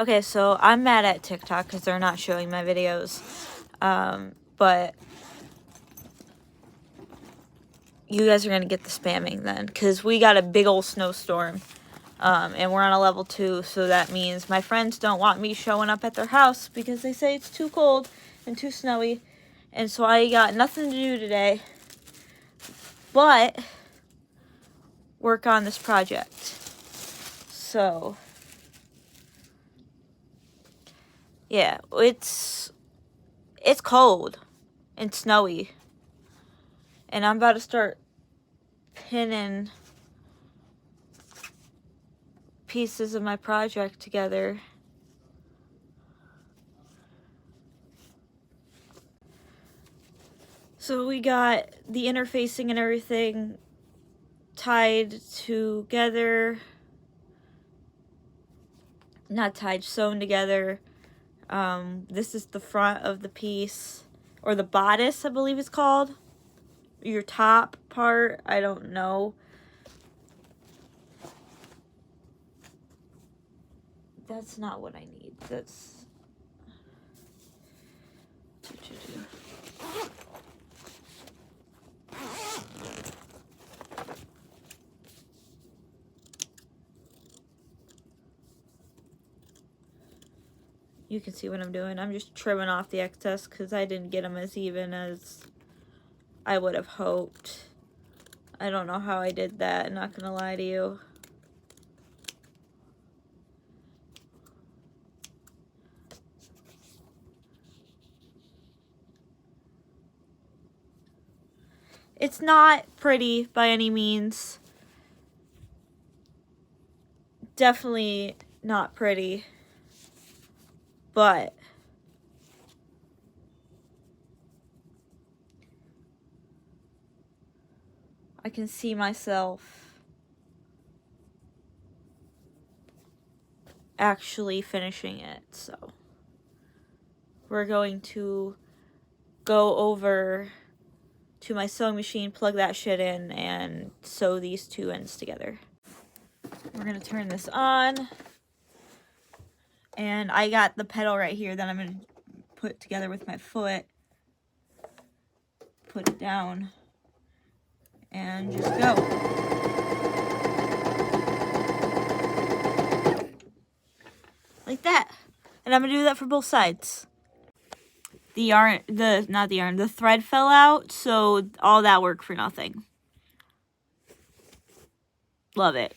Okay, so I'm mad at TikTok because they're not showing my videos. But you guys are going to get the spamming then, because we got a big old snowstorm. And we're on a level 2, so that means my friends don't want me showing up at their house because they say it's too cold and too snowy. And so I got nothing to do today but work on this project. So, yeah, it's cold and snowy. And I'm about to start pinning pieces of my project together. So we got the interfacing and everything tied together. Not tied, sewn together. This is the front of the piece, or the bodice, I believe it's called. Your top part, I don't know. That's not what I need. That's... You can see what I'm doing. I'm just trimming off the excess because I didn't get them as even as I would have hoped. I don't know how I did that, not gonna lie to you. It's not pretty by any means. Definitely not pretty. But I can see myself actually finishing it. So we're going to go over to my sewing machine, plug that shit in, and sew these two ends together. We're gonna turn this on, and I got the pedal right here that I'm gonna put together with my foot. Put it down and just go. Like that. And I'm gonna do that for both sides. The thread fell out, so all that work for nothing. Love it.